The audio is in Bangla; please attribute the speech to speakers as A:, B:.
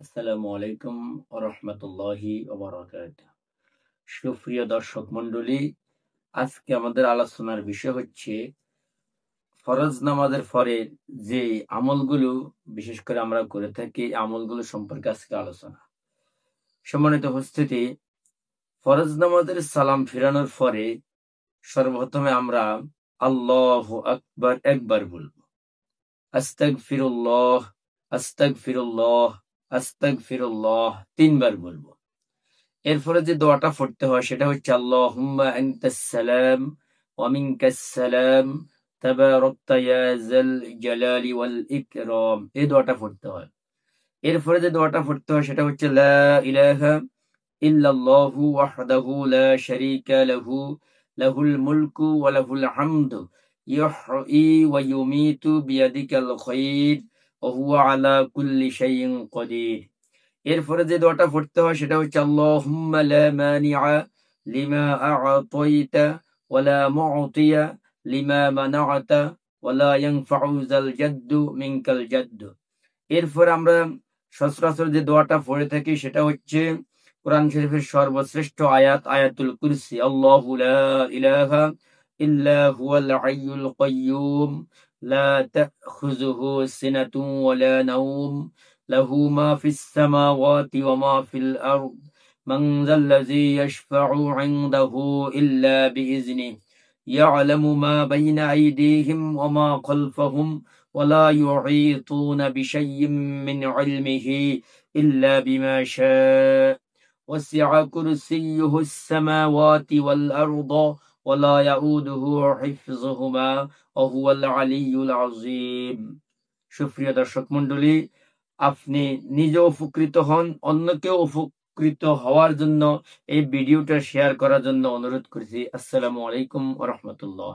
A: আসসালামু আলাইকুম ওয়া রাহমাতুল্লাহি ওয়া বারাকাতুহু। সুপ্রিয় দর্শক মণ্ডলী, আজকে আমাদের আলোচনার বিষয় হচ্ছে ফরজ নামাজের পরে যে আমলগুলো বিশেষ করে আমরা করে থাকি, আমলগুলো সম্পর্কে আজকে আলোচনা। সম্মানিত উপস্থিতি, ফরজ নামাজের সালাম ফিরানোর পরে সর্বপ্রথমে আমরা আল্লাহু আকবার একবার বলবো। আস্তাগফিরুল্লাহ, আস্তাগফিরুল্লাহ, আস্তাগফিরুল্লাহ তিনবার বলবো। এরপরে যে দোয়াটা পড়তে হয় সেটা হচ্ছে আল্লাহুম্মা আনতাস সালাম ওয়া মিনকাস সালাম তাবারাকতা ইয়া যাল জালালি ওয়াল ইকরাম, এই দোয়াটা পড়তে হয়। এরপরে যে দোয়াটা পড়তে হয় সেটা হচ্ছে লা ইলাহা ইল্লাল্লাহু ওয়াহদাহু লা শারীকা লাহু লাহুল মুলকু ওয়া লাহুল হামদু ইউহয়ী ওয়া ইউমীতু বিয়াদিকাল খায়র ওয়া হুয়া আলা কুল্লি শাইইন কাদির। এরপরে যে দোয়াটা পড়তে হয় সেটা হচ্ছে আল্লাহুম্মা লা মানিআ লিমা আ'তাইতা ওয়া লা মু'তিয়া লিমা মানা'তা ওয়া লা ইয়ানফা'ু যাল জাদ্দু মিনকাল জাদ্দু। এরপর আমরা সচরাচর যে দোয়াটা পড়ে থাকি সেটা হচ্ছে কোরআন শরীফের সর্বশ্রেষ্ঠ আয়াত আয়াতুল কুরসি। আল্লাহু লা ইলাহা ইল্লা হুয়াল হাইয়ুল কাইয়্যুম লা তা'খুযুহু সিনাতুন ওয়া লা নাওম লাহু মা ফিস সামাওয়াতি ওয়া মা ফিল আরদ মান যাল্লাযী ইয়াশফা'ু 'ইনদাহু ইল্লা বিইজনিহি ইয়া'লামু মা বাইনা আইদিহিম ওয়া মা খালফাহুম ولا يحيطون بشيء من علمه إلا بما شاء وسع كرسيه السماوات والأرض ولا يؤوده حفظهما وهو العلي العظيم। সুপ্রিয় দর্শক মণ্ডলী, আপনি নিজে উপকৃত হন, অন্যকেও উপকৃত হওয়ার জন্য এই ভিডিওটা শেয়ার করার জন্য অনুরোধ করছি। আসসালামু আলাইকুম ওয়া রাহমাতুল্লাহ।